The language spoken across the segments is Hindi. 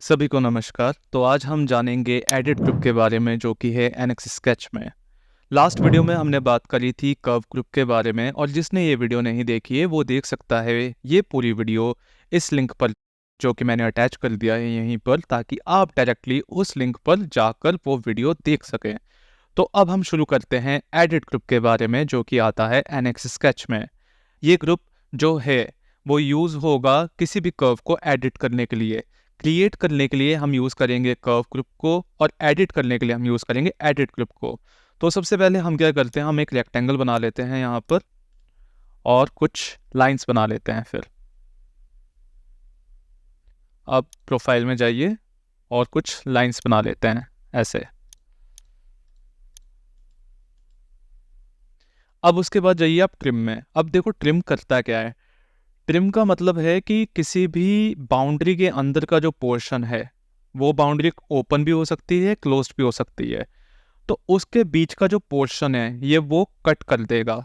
सभी को नमस्कार। तो आज हम जानेंगे एडिट ग्रुप के बारे में जो कि है एनएक्स स्केच में। लास्ट वीडियो में हमने बात करी थी कर्व ग्रुप के बारे में और जिसने ये वीडियो नहीं देखी है वो देख सकता है ये पूरी वीडियो इस लिंक पर जो कि मैंने अटैच कर दिया है यहीं पर, ताकि आप डायरेक्टली उस लिंक पर जाकर वो वीडियो देख सकें। तो अब हम शुरू करते हैं एडिट ग्रुप के बारे में जो कि आता है एनएक्स स्केच में। ये ग्रुप जो है वो यूज़ होगा किसी भी कर्व को एडिट करने के लिए। क्रिएट करने के लिए हम यूज़ करेंगे कर्व ग्रुप को और एडिट करने के लिए हम यूज़ करेंगे एडिट ग्रुप को। तो सबसे पहले हम क्या करते हैं, हम एक रेक्टेंगल बना लेते हैं यहाँ पर और कुछ लाइंस बना लेते हैं। फिर अब प्रोफाइल में जाइए और कुछ लाइंस बना लेते हैं ऐसे। अब उसके बाद जाइए आप ट्रिम में। अब देखो ट्रिम करता क्या है। ट्रिम का मतलब है कि किसी भी बाउंड्री के अंदर का जो पोर्शन है वो बाउंड्री ओपन भी हो सकती है, क्लोज्ड भी हो सकती है। तो उसके बीच का जो पोर्शन है ये वो कट कर देगा।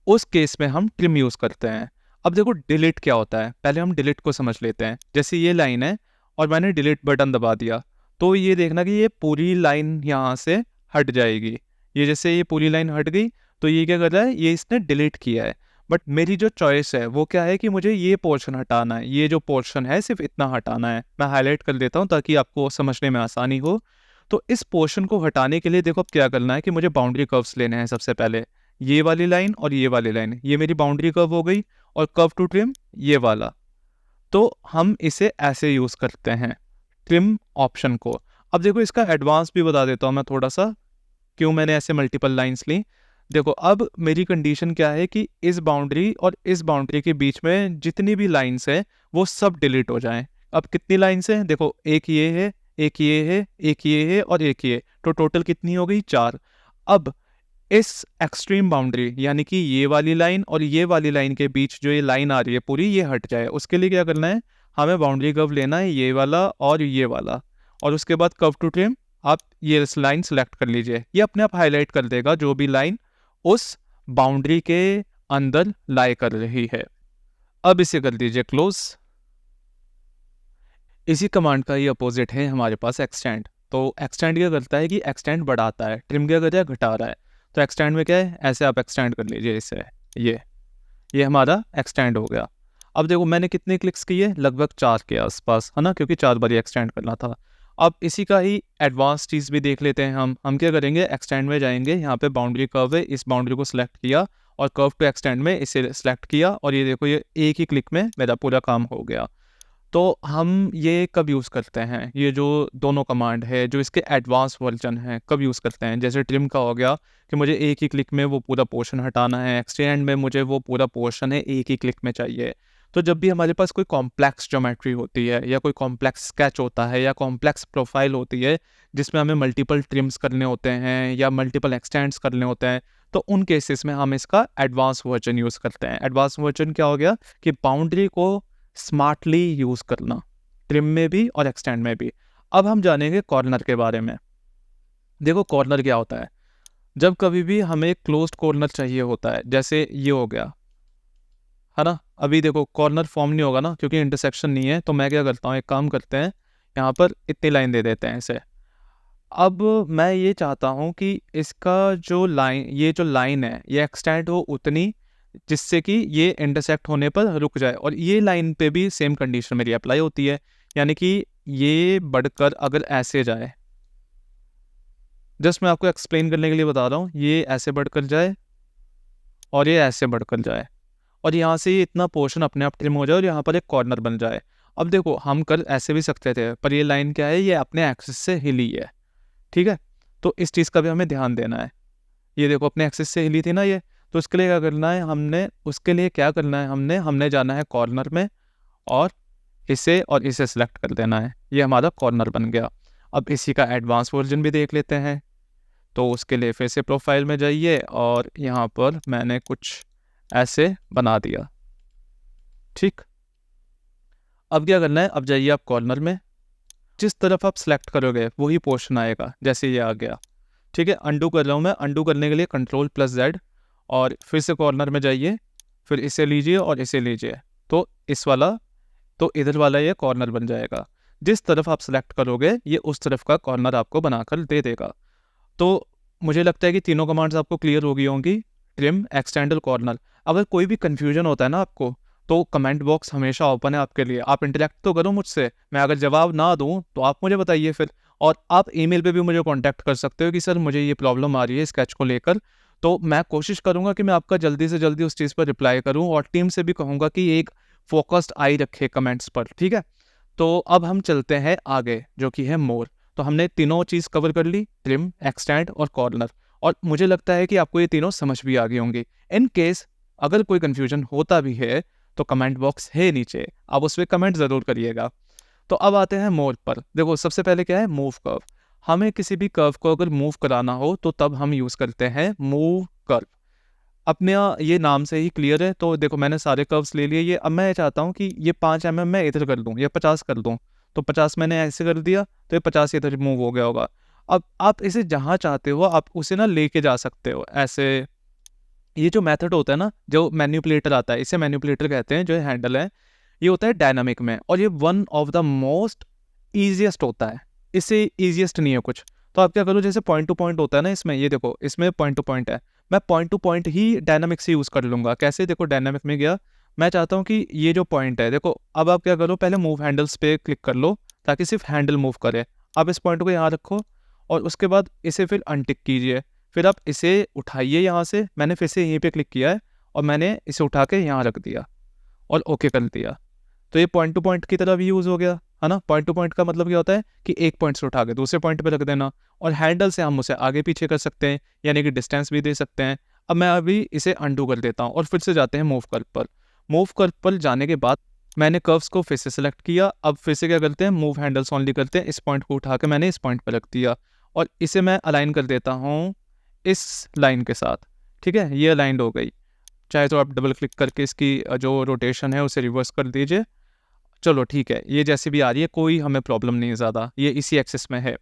उस केस में हम ट्रिम यूज़ करते हैं। अब देखो डिलीट क्या होता है, पहले हम डिलीट को समझ लेते हैं। जैसे ये लाइन है और मैंने डिलीट बटन दबा दिया तो ये देखना कि ये पूरी लाइन यहाँ से हट जाएगी। ये जैसे ये पूरी लाइन हट गई तो ये क्या कर रहा है, ये इसने डिलीट किया है। बट मेरी जो चॉइस है वो क्या है कि मुझे ये पोर्शन हटाना है, ये जो पोर्शन है सिर्फ इतना हटाना है। मैं हाईलाइट कर देता हूँ ताकि आपको समझने में आसानी हो। तो इस पोर्शन को हटाने के लिए देखो अब क्या करना है कि मुझे बाउंड्री कर्व्स लेने हैं। सबसे पहले ये वाली लाइन और ये वाली लाइन, ये मेरी बाउंड्री कर्व हो गई। और कर्व टू ट्रिम ये वाला, तो हम इसे ऐसे यूज़ करते हैं ट्रिम ऑप्शन को। अब देखो इसका एडवांस भी बता देता हूँ मैं थोड़ा सा, क्यों मैंने ऐसे मल्टीपल लाइंस ली। देखो अब मेरी कंडीशन क्या है कि इस बाउंड्री और इस बाउंड्री के बीच में जितनी भी लाइंस हैं वो सब डिलीट हो जाएं। अब कितनी लाइंस हैं देखो, एक ये है, एक ये है, एक ये है और एक ये, तो टोटल कितनी हो गई, 4। अब इस एक्सट्रीम बाउंड्री यानी कि ये वाली लाइन और ये वाली लाइन के बीच जो ये लाइन आ रही है पूरी ये हट जाए, उसके लिए क्या करना है, हमें बाउंड्री कर्व लेना है ये वाला और ये वाला। और उसके बाद कर्व टू ट्रिम आप ये लाइन सेलेक्ट कर लीजिए, ये अपने आप हाईलाइट कर देगा जो भी लाइन उस बाउंड्री के अंदर लाई कर रही है। अब इसे कर दीजिए क्लोज। इसी कमांड का ही अपोजिट है हमारे पास एक्सटेंड। तो एक्सटेंड क्या करता है कि एक्सटेंड बढ़ाता है, ट्रिम क्या कर रहा है, घटा रहा है। तो एक्सटेंड में क्या है, ऐसे आप एक्सटेंड कर लीजिए इसे, ये हमारा एक्सटेंड हो गया। अब देखो मैंने कितने क्लिक्स किए, लगभग 4 के आसपास, है ना, क्योंकि 4 बार एक्सटेंड करना था। अब इसी का ही एडवांस चीज़ भी देख लेते हैं हम क्या करेंगे, एक्सटेंड में जाएंगे, यहाँ पे बाउंड्री कर्व है, इस बाउंड्री को सिलेक्ट किया और कर्व टू एक्सटेंड में इसे सिलेक्ट किया और ये देखो ये एक ही क्लिक में मेरा पूरा काम हो गया। तो हम ये कब यूज़ करते हैं, ये जो दोनों कमांड है जो इसके एडवांस वर्जन हैं कब यूज़ करते हैं। जैसे ट्रिम का हो गया कि मुझे एक ही क्लिक में वो पूरा पोर्शन हटाना है, एक्सटेंड में मुझे वो पूरा पोर्शन है एक ही क्लिक में चाहिए। तो जब भी हमारे पास कोई कॉम्प्लेक्स ज्योमेट्री होती है या कोई कॉम्प्लेक्स स्केच होता है या कॉम्प्लेक्स प्रोफाइल होती है जिसमें हमें मल्टीपल ट्रिम्स करने होते हैं या मल्टीपल एक्सटेंड्स करने होते हैं, तो उन केसेस में हम इसका एडवांस वर्जन यूज़ करते हैं। एडवांस वर्जन क्या हो गया कि बाउंड्री को स्मार्टली यूज़ करना, ट्रिम में भी और एक्सटेंड में भी। अब हम जानेंगे कॉर्नर के बारे में। देखो कॉर्नर क्या होता है, जब कभी भी हमें क्लोज्ड कॉर्नर चाहिए होता है, जैसे ये हो गया, है ना। अभी देखो कॉर्नर फॉर्म नहीं होगा ना क्योंकि इंटरसेक्शन नहीं है, तो मैं क्या करता हूँ, एक काम करते हैं, यहाँ पर इतनी लाइन दे देते हैं इसे। अब मैं ये चाहता हूँ कि इसका जो लाइन, ये जो लाइन है ये एक्सटेंड हो उतनी जिससे कि ये इंटरसेक्ट होने पर रुक जाए, और ये लाइन पे भी सेम कंडीशन मेरी अप्लाई होती है। यानी कि ये बढ़कर अगर ऐसे जाए, जस्ट मैं आपको एक्सप्लेन करने के लिए बता रहा हूँ, ये ऐसे बढ़कर जाए और ये ऐसे बढ़कर जाए और यहाँ से ये इतना पोर्शन अपने आप ट्रिम हो जाए और यहाँ पर एक कॉर्नर बन जाए। अब देखो हम कर ऐसे भी सकते थे पर ये लाइन क्या है, ये अपने एक्सिस से हिली है, ठीक है। तो इस चीज़ का भी हमें ध्यान देना है। ये देखो अपने एक्सिस से हिली थी ना ये, तो उसके लिए क्या करना है, हमने उसके लिए क्या करना है, हमने जाना है कॉर्नर में और इसे सेलेक्ट कर देना है, ये हमारा कॉर्नर बन गया। अब इसी का एडवांस वर्जन भी देख लेते हैं। तो उसके लिए फिर से प्रोफाइल में जाइए और यहाँ पर मैंने कुछ ऐसे बना दिया, ठीक। अब क्या करना है, अब जाइए आप कॉर्नर में, जिस तरफ आप सेलेक्ट करोगे वही पोर्शन आएगा। जैसे ये आ गया, ठीक है। अंडू कर रहा हूँ मैं, अंडू करने के लिए Ctrl+Z और फिर से कॉर्नर में जाइए, फिर इसे लीजिए और इसे लीजिए, तो इस वाला, तो इधर वाला ये कॉर्नर बन जाएगा। जिस तरफ आप सेलेक्ट करोगे ये उस तरफ का कॉर्नर आपको बनाकर दे देगा। तो मुझे लगता है कि तीनों कमांड्स आपको क्लियर हो गई होंगी, ट्रिम, एक्सटेंड और कॉर्नर। अगर कोई भी कन्फ्यूजन होता है ना आपको, तो कमेंट बॉक्स हमेशा ओपन है आपके लिए। आप इंटरेक्ट तो करो मुझसे, मैं अगर जवाब ना दूँ तो आप मुझे बताइए फिर। और आप ईमेल पे भी मुझे कांटेक्ट कर सकते हो कि सर मुझे ये प्रॉब्लम आ रही है स्केच को लेकर, तो मैं कोशिश करूँगा कि मैं आपका जल्दी से जल्दी उस चीज़ पर रिप्लाई करूँ, और टीम से भी कहूँगा कि एक फोकस्ड आई रखे कमेंट्स पर, ठीक है। तो अब हम चलते हैं आगे, जो कि है मोर। तो हमने तीनों चीज़ कवर कर ली, ट्रिम, एक्सटेंड और कॉर्नर, और मुझे लगता है कि आपको ये तीनों समझ भी आ गई होंगी। इन केस अगर कोई कन्फ्यूजन होता भी है तो कमेंट बॉक्स है नीचे, आप उस पर कमेंट ज़रूर करिएगा। तो अब आते हैं मोर पर। देखो सबसे पहले क्या है, मूव कर्व। हमें किसी भी कर्व को अगर मूव कराना हो तो तब हम यूज़ करते हैं मूव कर्व। अपने ये नाम से ही क्लियर है। तो देखो मैंने सारे कर्व्स ले लिए, ये अब मैं चाहता हूँ कि ये 5 mm मैं इधर कर दूँ या 50 कर दूँ। तो 50 मैंने ऐसे कर दिया तो ये 50 इधर मूव हो गया होगा। अब आप इसे जहाँ चाहते हो आप उसे ना लेके जा सकते हो ऐसे। ये जो मेथड होता है ना, जो मैनिपुलेटर आता है, इसे मैनिपुलेटर कहते हैं, जो हैंडल है ये होता है डायनामिक में, और ये one of the most easiest होता है। इससे ईजिएस्ट नहीं है कुछ। तो आप क्या करो, जैसे पॉइंट टू पॉइंट होता है ना, इसमें ये देखो इसमें पॉइंट टू पॉइंट है, मैं पॉइंट टू पॉइंट ही डायनामिक से यूज़ कर लूँगा। कैसे, देखो डायनामिक में गया, मैं चाहता हूँ कि ये जो पॉइंट है, देखो अब आप क्या करो, पहले मूव हैंडल्स पे क्लिक कर लो ताकि सिर्फ हैंडल मूव करे। आप इस पॉइंट को यहाँ रखो और उसके बाद इसे फिर अनटिक कीजिए। फिर आप इसे उठाइए यहाँ से, मैंने फिर से यहीं पे क्लिक किया है और मैंने इसे उठा के यहाँ रख दिया और ओके कर दिया। तो ये पॉइंट टू पॉइंट की तरह भी यूज़ हो गया है ना। पॉइंट टू पॉइंट का मतलब क्या होता है कि एक पॉइंट से उठा के दूसरे पॉइंट पे रख देना, और हैंडल से हम उसे आगे पीछे कर सकते हैं, यानी कि डिस्टेंस भी दे सकते हैं। अब मैं अभी इसे अनडू कर देता हूँ और फिर से जाते हैं मूव कर्व पर। मूव कर्व पर जाने के बाद मैंने कर्व्स को फिर से सेलेक्ट किया। अब फिर से क्या करते हैं, मूव हैंडल्स ओनली करते हैं। इस पॉइंट को उठा के मैंने इस पॉइंट पर रख दिया और इसे मैं अलाइन कर देता हूँ इस लाइन के साथ, ठीक है। ये अलाइंड हो गई। चाहे तो आप डबल क्लिक करके इसकी जो रोटेशन है उसे रिवर्स कर दीजिए। चलो ठीक है, ये जैसी भी आ रही है कोई हमें प्रॉब्लम नहीं है ज़्यादा, ये इसी एक्सिस में है।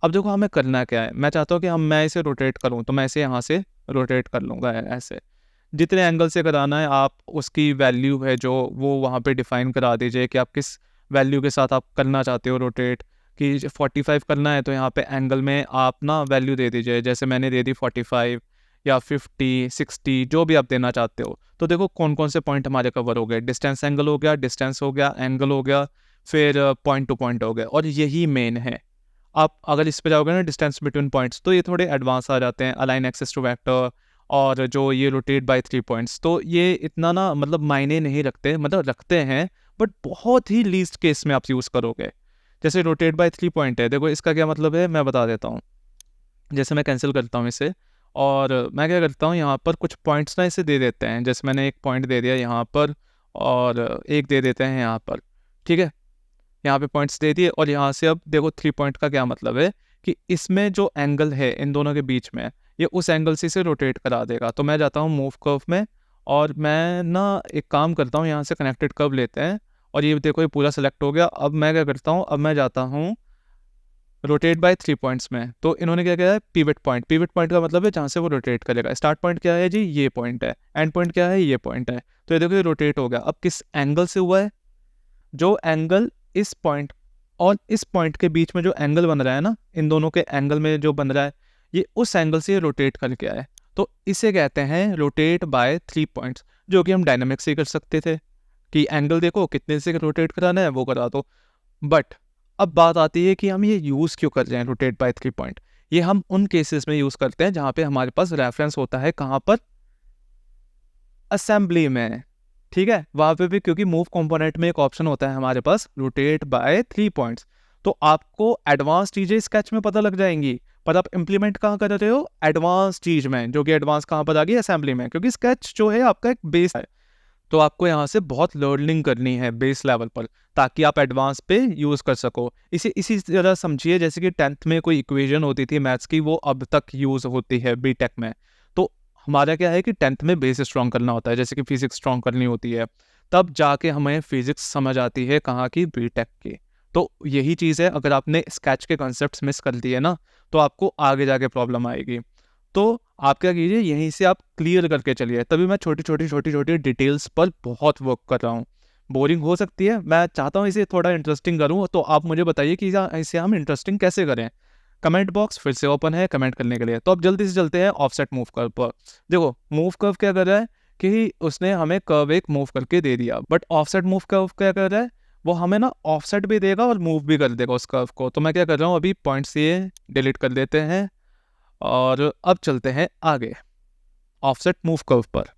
अब देखो हमें करना क्या है, मैं चाहता हूँ कि मैं इसे रोटेट करूँ, तो मैं इसे यहाँ से रोटेट कर लूँगा ऐसे। जितने एंगल से कराना है आप उसकी वैल्यू है जो वो वहाँ पे डिफाइन करा दीजिए कि आप किस वैल्यू के साथ आप करना चाहते हो रोटेट। कि 45 करना है तो यहाँ पे एंगल में आप ना वैल्यू दे दीजिए, जैसे मैंने दे दी 45 या 50, 60, जो भी आप देना चाहते हो। तो देखो कौन कौन से पॉइंट हमारे कवर हो गए, डिस्टेंस एंगल हो गया, डिस्टेंस हो गया, एंगल हो गया, फिर पॉइंट टू पॉइंट हो गया, और यही मेन है। आप अगर इस पे जाओगे ना, डिस्टेंस बिटवीन पॉइंट्स, तो ये थोड़े एडवांस आ जाते हैं, अलाइन एक्सिस टू वेक्टर, और जो ये रोटेट बाय 3 पॉइंट्स, तो ये इतना ना मतलब मायने नहीं रखते, मतलब रखते हैं बट बहुत ही लीस्ट केस में आप यूज़ करोगे। जैसे रोटेट बाय 3 पॉइंट है, देखो इसका क्या मतलब है मैं बता देता हूँ। जैसे मैं कैंसिल करता हूँ इसे, और मैं क्या करता हूँ यहाँ पर कुछ पॉइंट्स ना इसे दे देते हैं। जैसे मैंने एक पॉइंट दे दिया यहाँ पर, और एक दे देते हैं यहाँ पर, ठीक है। यहाँ पे पॉइंट्स दे दिए, और यहाँ से अब देखो 3 पॉइंट का क्या मतलब है कि इसमें जो एंगल है इन दोनों के बीच में, ये उस एंगल से इसे रोटेट करा देगा। तो मैं जाता हूँ मूव कर्व में, और मैं ना एक काम करता हूँ, यहाँ से कनेक्टेड कर्व लेते हैं, और ये देखो ये पूरा सेलेक्ट हो गया। अब मैं क्या करता हूँ, अब मैं जाता हूँ रोटेट बाय 3 पॉइंट्स में। तो इन्होंने क्या किया है, पिवट पॉइंट। पिवट पॉइंट का मतलब है जहाँ से वो रोटेट करेगा। स्टार्ट पॉइंट क्या है जी, ये पॉइंट है। एंड पॉइंट क्या है, ये पॉइंट है। तो ये देखो ये रोटेट हो गया। अब किस एंगल से हुआ है, जो एंगल इस पॉइंट और इस पॉइंट के बीच में जो एंगल बन रहा है ना, इन दोनों के एंगल में जो बन रहा है, ये उस एंगल से रोटेट करके आया है। तो इसे कहते हैं रोटेट बाय 3 पॉइंट्स, जो कि हम डायनामिक से कर सकते थे कि एंगल देखो कितने से रोटेट कराना है वो करा दो। बट अब बात आती है कि हम ये यूज़ क्यों कर रहे हैं रोटेट बाय 3 पॉइंट। ये हम उन केसेस में यूज़ करते हैं जहाँ पे हमारे पास रेफरेंस होता है, कहाँ पर, असेंबली में, ठीक है। वहाँ पे भी क्योंकि मूव कंपोनेंट में एक ऑप्शन होता है हमारे पास रोटेट बाय 3 पॉइंट्स, तो आपको एडवांस चीज़ें स्केच में पता लग जाएंगी, पर आप इंप्लीमेंट कहाँ कर रहे हो, एडवांस चीज़ में, जो कि एडवांस कहाँ पर आ गई, असेंबली में, क्योंकि स्केच जो है आपका एक बेस है। तो आपको यहाँ से बहुत लर्निंग करनी है बेस लेवल पर, ताकि आप एडवांस पे यूज़ कर सको। इसी तरह समझिए जैसे कि 10th में कोई इक्वेशन होती थी मैथ्स की, वो अब तक यूज़ होती है बीटेक में। तो हमारा क्या है कि 10th में बेस स्ट्रॉन्ग करना होता है, जैसे कि फिजिक्स स्ट्रॉन्ग करनी होती है, तब जाके हमें फिजिक्स समझ आती है, कहाँ की, बीटेक की। तो यही चीज़ है, अगर आपने स्केच के कॉन्सेप्ट्स मिस कर दिए ना, तो आपको आगे जाके प्रॉब्लम आएगी। तो आप क्या कीजिए, यहीं से आप क्लियर करके चलिए। तभी मैं छोटी छोटी डिटेल्स पर बहुत वर्क कर रहा हूँ। बोरिंग हो सकती है, मैं चाहता हूँ इसे थोड़ा इंटरेस्टिंग करूँ, तो आप मुझे बताइए कि इसे हम इंटरेस्टिंग कैसे करें। कमेंट बॉक्स फिर से ओपन है कमेंट करने के लिए। तो अब जल्दी से चलते हैं ऑफसेट मूव कर्व पर। देखो मूव कर्व क्या कर रहा है कि उसने हमें कर्व एक मूव करके दे दिया, बट ऑफसेट मूव कर्व क्या कर रहा है, वो हमें ना ऑफसेट भी देगा और मूव भी कर देगा उस कर्व को। तो मैं क्या कर रहा हूँ, अभी पॉइंट्स ये डिलीट कर देते हैं और अब चलते हैं आगे ऑफसेट मूव कर्व पर।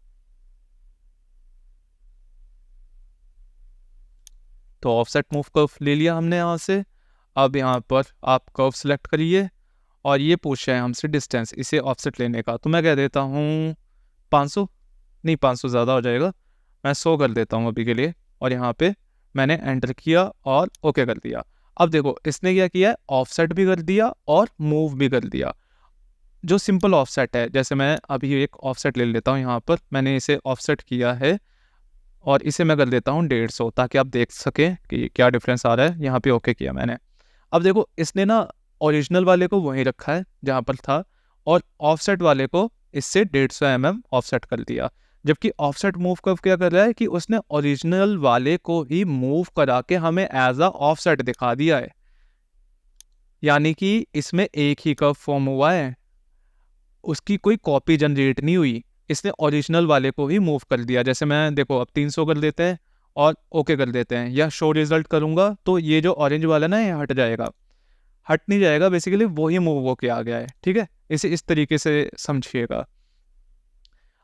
तो ऑफसेट मूव कर्व ले लिया हमने यहाँ से। अब यहाँ पर आप कर्व सेलेक्ट करिए और ये पूछ रहे हैं हमसे डिस्टेंस इसे ऑफसेट लेने का। तो मैं कह देता हूँ 500, नहीं 500 ज़्यादा हो जाएगा, मैं 100 कर देता हूँ अभी के लिए। और यहाँ पे मैंने एंटर किया और ओके कर दिया। अब देखो इसने क्या किया है, ऑफसेट भी कर दिया और मूव भी कर दिया। जो सिंपल ऑफसेट है, जैसे मैं अभी एक ऑफसेट ले लेता हूँ, यहाँ पर मैंने इसे ऑफसेट किया है और इसे मैं कर देता हूँ 150, ताकि आप देख सकें कि क्या डिफरेंस आ रहा है। यहाँ पे ओके किया मैंने। अब देखो इसने ना ओरिजिनल वाले को वहीं रखा है जहाँ पर था, और ऑफसेट वाले को इससे 150 mm ऑफसेट कर दिया। जबकि ऑफसेट मूव कर्व क्या कर रहा है कि उसने ओरिजिनल वाले को ही मूव करा के हमें एज अ ऑफसेट दिखा दिया है, यानी कि इसमें एक ही कर्व फॉर्म हुआ है, उसकी कोई कॉपी जनरेट नहीं हुई, इसने ओरिजिनल वाले को ही मूव कर दिया। जैसे मैं देखो अब 300 कर देते हैं और ओके कर देते हैं, या शो रिजल्ट करूंगा तो ये जो ऑरेंज वाला ना ये हट जाएगा, हट नहीं जाएगा, बेसिकली वो ही मूव होके आ गया है। ठीक है, इसे इस तरीके से समझिएगा।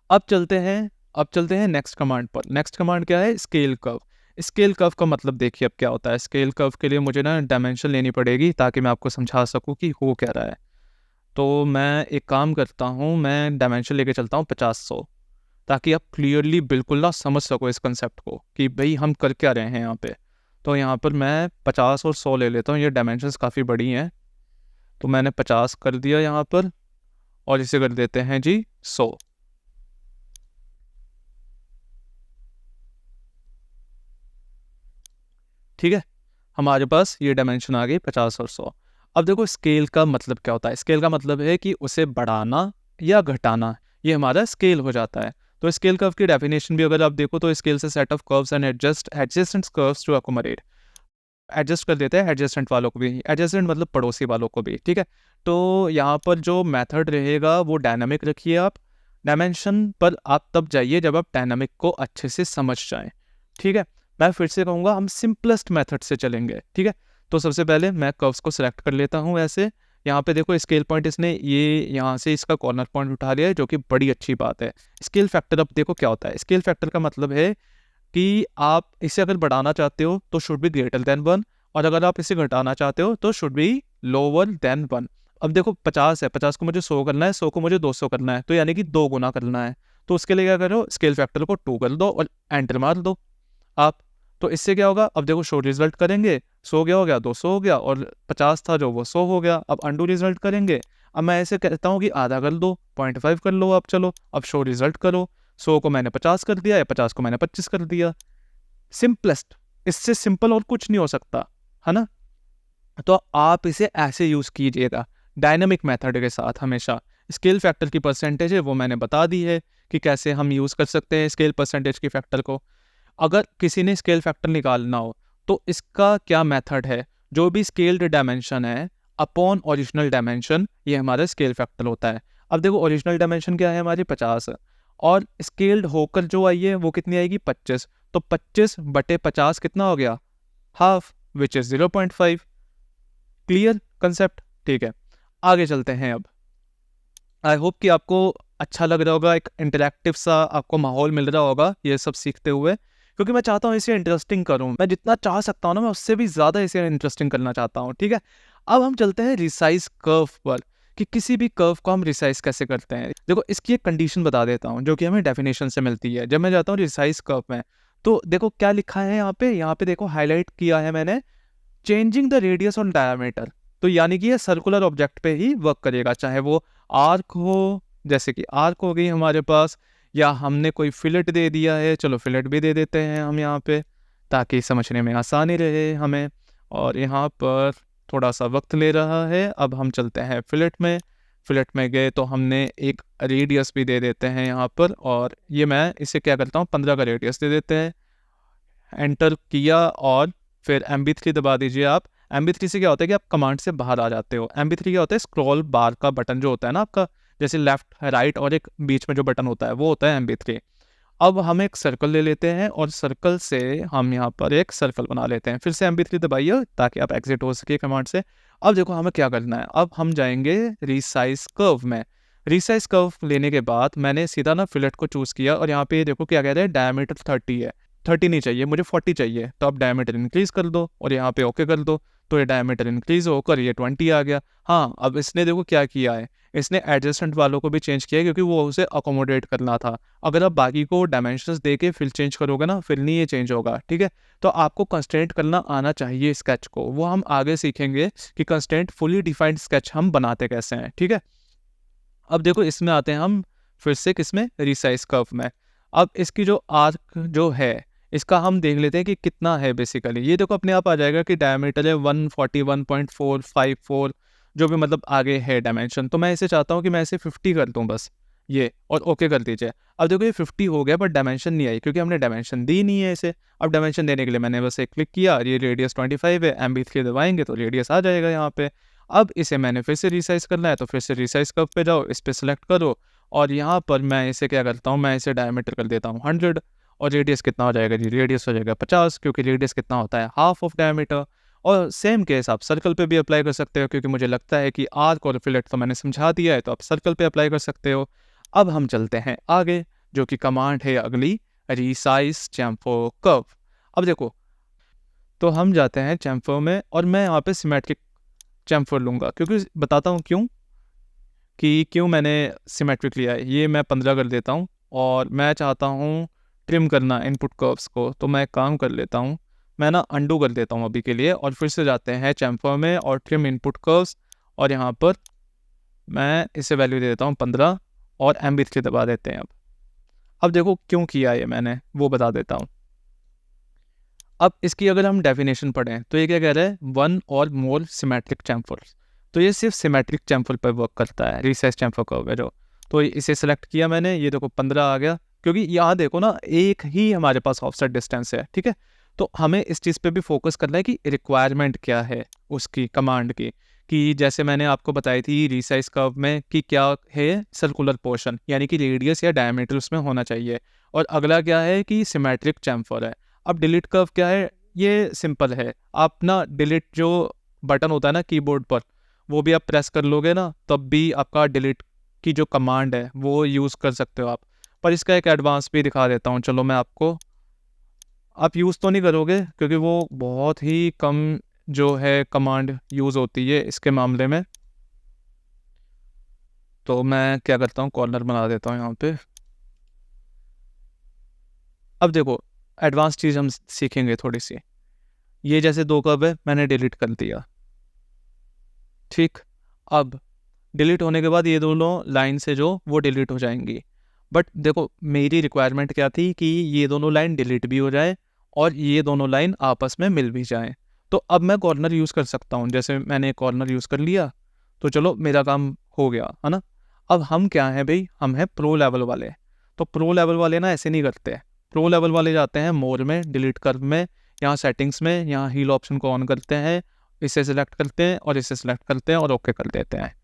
अब चलते हैं नेक्स्ट कमांड पर। नेक्स्ट कमांड क्या है, स्केल कर्व। स्केल कर्व का मतलब देखिए अब क्या होता है। स्केल कर्व के लिए मुझे ना डायमेंशन लेनी पड़ेगी ताकि मैं आपको समझा सकूं कि हो क्या रहा है। तो मैं एक काम करता हूँ, मैं डायमेंशन लेके चलता हूँ 50-100, ताकि आप क्लियरली बिल्कुल ना समझ सको इस कंसेप्ट को कि भाई हम कर क्या रहे हैं यहाँ पे। तो यहाँ पर मैं 50 और 100 ले लेता हूँ, ये डायमेंशंस काफ़ी बड़ी हैं। तो मैंने 50 कर दिया यहाँ पर और इसे कर देते हैं जी 100। ठीक है, हमारे पास ये डायमेंशन आ गई 50 और 100। अब देखो स्केल का मतलब क्या होता है। स्केल का मतलब है कि उसे बढ़ाना या घटाना, ये हमारा स्केल हो जाता है। तो स्केल कर्व की डेफिनेशन भी अगर आप देखो तो स्केल से set of curves and adjacent curves to accommodate, adjust कर देते हैं एडजेसेंट वालों को भी, एडजेसेंट मतलब पड़ोसी वालों को भी। ठीक है, तो यहाँ पर जो मेथड रहेगा वो डायनामिक रखिए आप। डायमेंशन पर आप तब जाइए जब आप डायनामिक को अच्छे से समझ जाएं। ठीक है, मैं फिर से कहूँगा हम सिंपलेस्ट मेथड से चलेंगे। ठीक है, तो सबसे पहले मैं कर्व्स को सिलेक्ट कर लेता हूँ ऐसे। यहाँ पे देखो स्केल पॉइंट इसने ये यहाँ से इसका कॉर्नर पॉइंट उठा लिया है, जो कि बड़ी अच्छी बात है। स्केल फैक्टर, अब देखो क्या होता है। स्केल फैक्टर का मतलब है कि आप इसे अगर बढ़ाना चाहते हो तो शुड बी ग्रेटर देन 1, और अगर आप इसे घटाना चाहते हो तो शुड बी लोअर देन 1। अब देखो 50 है, 50 को मुझे 100 करना है, 100 को मुझे 200 करना है, तो यानी कि 2 गुना करना है। तो उसके लिए क्या करो, स्केल फैक्टर को 2 कर दो और एंटर मार दो आप। तो इससे क्या होगा, अब देखो शो रिजल्ट करेंगे, 100 क्या हो गया, 200 हो गया, और 50 था जो वो 100 हो गया। अब अंडू रिजल्ट करेंगे, अब मैं ऐसे कहता हूँ कि आधा कर दो, 0.5 कर लो। अब चलो अब शो रिजल्ट करो, 100 को मैंने 50 कर दिया, या 50 को मैंने 25 कर दिया। सिंपलेस्ट, इससे सिंपल और कुछ नहीं हो सकता, है ना। तो आप इसे ऐसे यूज कीजिएगा डायनामिक मेथड के साथ हमेशा। स्केल फैक्टर की परसेंटेज है वो मैंने बता दी है कि कैसे हम यूज कर सकते हैं स्केल परसेंटेज की फैक्टर को। अगर किसी ने स्केल फैक्टर निकालना हो तो इसका क्या मेथड है, जो भी स्केल्ड डायमेंशन है अपॉन ओरिजिनल डायमेंशन, ये हमारा स्केल फैक्टर होता है। अब देखो ओरिजिनल डायमेंशन क्या है हमारी 50, और स्केल्ड होकर जो आई है वो कितनी आएगी 25। तो 25/50 कितना हो गया, half, which is 0.5। Clear concept, ठीक है। आगे चलते हैं अब। आई होप कि आपको अच्छा लग रहा होगा, एक इंटरेक्टिव सा आपको माहौल मिल रहा होगा ये सब सीखते हुए, क्योंकि मैं चाहता हूँ इसे इंटरेस्टिंग करूँ। मैं जितना चाह सकता हूँ ना, मैं उससे भी ज़्यादा इसे इंटरेस्टिंग करना चाहता हूँ। ठीक है, अब हम चलते हैं रिसाइज कर्व पर, कि किसी भी कर्व को हम रिसाइज कैसे करते हैं। देखो इसकी एक कंडीशन बता देता हूँ जो कि हमें डेफिनेशन से मिलती है। जब मैं जाता हूँ रिसाइज कर्व में, तो देखो क्या लिखा है यहाँ पे देखो हाईलाइट किया है मैंने, changing the radius on diameter. तो यानी कि ये सर्कुलर ऑब्जेक्ट पे ही वर्क करेगा, चाहे वो आर्क हो, जैसे कि आर्क हो गई हमारे पास, या हमने कोई फिलेट दे दिया है, चलो फिलेट भी दे देते हैं हम यहाँ पे, ताकि समझने में आसानी रहे हमें। और यहाँ पर थोड़ा सा वक्त ले रहा है, अब हम चलते हैं फिलेट में। फिलेट में गए तो हमने एक रेडियस भी दे देते हैं यहाँ पर, और ये मैं इसे क्या करता हूँ 15 का रेडियस दे देते हैं। एंटर किया और फिर MB3 दबा दीजिए आप। MB3 से क्या होता है कि आप कमांड से बाहर आ जाते हो। MB3 क्या होता है, स्क्रॉल बार का बटन जो होता है ना आपका, जैसे लेफ्ट राइट और एक बीच में जो बटन होता है वो होता है MB3। अब हम एक सर्कल ले लेते हैं और सर्कल से हम यहाँ पर एक सर्कल बना लेते हैं। फिर से MB3 दबाइए ताकि आप एग्जिट हो सके कमांड से। अब देखो हमें क्या करना है, अब हम जाएंगे रिसाइज कर्व में। रिसाइज कर्व लेने के बाद मैंने सीधा ना फिलेट को चूज़ किया और यहाँ पे देखो क्या कह रहा है, डायमीटर 30 है। 30 नहीं चाहिए मुझे, 40 चाहिए, तो आप डायमीटर इंक्रीज़ कर दो और यहाँ पे ओके कर दो। तो ये डायमीटर इंक्रीज़ होकर ये 20 आ गया। हाँ, अब इसने देखो क्या किया है, इसने एडजस्टेंट वालों को भी चेंज किया है क्योंकि वो उसे अकोमोडेट करना था। अगर आप बाकी को डायमेंशंस दे के फिर चेंज करोगे ना, फिर नहीं ये चेंज होगा, ठीक है। तो आपको कंस्ट्रेंट करना आना चाहिए स्केच को, वो हम आगे सीखेंगे कि कंस्ट्रेंट फुली डिफाइंड स्केच हम बनाते कैसे हैं, ठीक है। अब देखो इसमें आते हैं हम फिर से किसमें, रिसाइज कर्व में। अब इसकी जो आर्क जो है इसका हम देख लेते हैं कि कितना है। बेसिकली ये देखो अपने आप आ जाएगा कि डायमीटर है 141.454, जो भी मतलब आगे है डायमेंशन। तो मैं इसे चाहता हूँ कि मैं इसे 50 कर दूँ बस, ये, और ओके कर दीजिए। अब देखो ये 50 हो गया बट डायमेंशन नहीं आई क्योंकि हमने डायमेंशन दी नहीं है इसे। अब डायमेंशन देने के लिए मैंने बस एक क्लिक किया, ये रेडियस 25 है, MB3 दबाएंगे तो रेडियस आ जाएगा यहाँ पे। अब इसे मैंने फिर से रिसाइज करना है तो फिर से रिसाइज कर्व पे जाओ, इस पर सेलेक्ट करो और यहाँ पर मैं इसे क्या करता हूँ, मैं इसे डायमीटर कर देता हूँ 100 और रेडियस कितना हो जाएगा जी, रेडियस हो जाएगा 50 क्योंकि रेडियस कितना होता है, हाफ ऑफ डायमीटर। और सेम केस आप सर्कल पे भी अप्लाई कर सकते हो क्योंकि मुझे लगता है कि आर्क और फिलेट तो मैंने समझा दिया है, तो आप सर्कल पे अप्लाई कर सकते हो। अब हम चलते हैं आगे, जो कि कमांड है अगली, रिसाइज चैम्फर कर्व। अब देखो तो हम जाते हैं चैम्फर में और मैं यहाँ पे सिमेट्रिक चैम्फर लूँगा क्योंकि बताता हूँ क्यों मैंने सिमेट्रिक लिया है। ये मैं 15 कर देता हूँ और मैं चाहता हूँ ट्रिम करना इनपुट कर्व्स को, तो मैं काम कर लेता हूँ, मैं ना अंडू कर देता हूँ अभी के लिए और फिर से जाते हैं चैम्फर में और ट्रिम इनपुट कर्व्स और यहाँ पर मैं इसे वैल्यू दे देता हूँ 15 और MB3 दबा देते हैं। अब देखो क्यों किया ये मैंने वो बता देता हूँ। अब इसकी अगर हम डेफिनेशन पढ़ें तो ये क्या कह रहा है, 1 और मोर सिमेट्रिक चैम्फर्स। तो ये सिर्फ सिमेट्रिक चैम्फर पर वर्क करता है, रिसाइज चैम्फर कर्व है जो। तो इसे सेलेक्ट किया मैंने, ये देखो 15 आ गया क्योंकि यहाँ देखो ना एक ही हमारे पास ऑफसेट डिस्टेंस है, ठीक है। तो हमें इस चीज़ पे भी फोकस करना है कि रिक्वायरमेंट क्या है उसकी कमांड की, कि जैसे मैंने आपको बताई थी रिसाइज कर्व में कि क्या है, सर्कुलर पोर्शन यानी कि रेडियस या डायमीटर उसमें होना चाहिए। और अगला क्या है कि सिमेट्रिक चैम्फर है। अब डिलीट कर्व क्या है, ये सिंपल है, आप ना डिलीट जो बटन होता है ना कीबोर्ड पर, वो भी आप प्रेस कर लोगे ना तब भी आपका डिलीट की जो कमांड है वो यूज़ कर सकते हो आप। पर इसका एक एडवांस भी दिखा देता हूँ, चलो मैं आपको, आप यूज़ तो नहीं करोगे क्योंकि वो बहुत ही कम जो है कमांड यूज़ होती है इसके मामले में। तो मैं क्या करता हूँ, कॉर्नर बना देता हूँ यहाँ पे। अब देखो एडवांस चीज़ हम सीखेंगे थोड़ी सी। ये जैसे 2 कर्व है मैंने डिलीट कर दिया, ठीक। अब डिलीट होने के बाद ये दोनों लाइन से जो वो डिलीट हो जाएंगी। बट देखो मेरी रिक्वायरमेंट क्या थी कि ये दोनों लाइन डिलीट भी हो जाए और ये दोनों लाइन आपस में मिल भी जाएं। तो अब मैं कॉर्नर यूज़ कर सकता हूँ, जैसे मैंने कॉर्नर यूज़ कर लिया तो चलो मेरा काम हो गया है ना। अब हम क्या हैं भाई, हम हैं प्रो लेवल वाले। तो प्रो लेवल वाले ना ऐसे नहीं करते, प्रो लेवल वाले जाते हैं मोर में, डिलीट कर्व में, यहाँ सेटिंग्स में, यहाँ हील ऑप्शन को ऑन करते हैं, इसे सिलेक्ट करते हैं और इसे सिलेक्ट करते हैं और ओके कर देते हैं।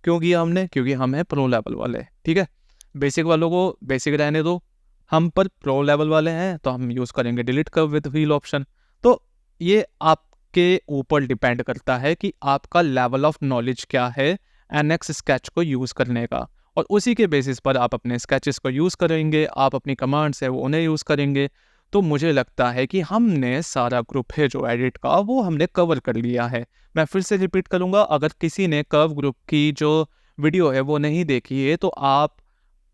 क्यों किया हमने, क्योंकि हम हैं प्रो लेवल वाले, ठीक है। बेसिक वालों को बेसिक रहने दो, हम पर प्रो लेवल वाले हैं तो हम यूज़ करेंगे delete curve with wheel option. तो ये आपके ऊपर डिपेंड करता है कि आपका लेवल ऑफ नॉलेज क्या है NX स्केच को यूज़ करने का, और उसी के बेसिस पर आप अपने स्केचेस को यूज़ करेंगे, आप अपनी कमांड्स है वो उन्हें यूज़ करेंगे। तो मुझे लगता है कि हमने सारा ग्रुप है जो एडिट का वो हमने कवर कर लिया है। मैं फिर से रिपीट करूँगा, अगर किसी ने कर्व ग्रुप की जो वीडियो है वो नहीं देखी है तो आप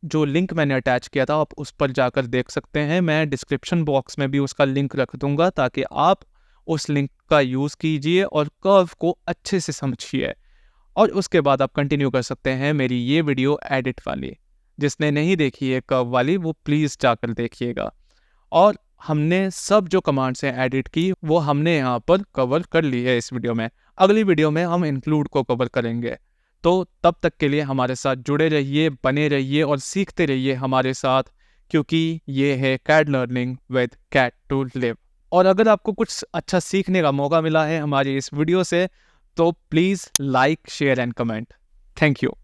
जो लिंक मैंने अटैच किया था आप उस पर जाकर देख सकते हैं। मैं डिस्क्रिप्शन बॉक्स में भी उसका लिंक रख दूंगा ताकि आप उस लिंक का यूज़ कीजिए और कर्व को अच्छे से समझिए, और उसके बाद आप कंटिन्यू कर सकते हैं मेरी ये वीडियो एडिट वाली। जिसने नहीं देखी है कर्व वाली वो प्लीज़ जाकर देखिएगा। और हमने सब जो कमांड्स हैं एडिट की वो हमने यहाँ पर कवर कर ली है इस वीडियो में। अगली वीडियो में हम इंक्लूड को कवर करेंगे। तो तब तक के लिए हमारे साथ जुड़े रहिए, बने रहिए और सीखते रहिए हमारे साथ क्योंकि ये है cat learning with cat to live. और अगर आपको कुछ अच्छा सीखने का मौका मिला है हमारी इस वीडियो से, तो please like, share and comment. Thank you.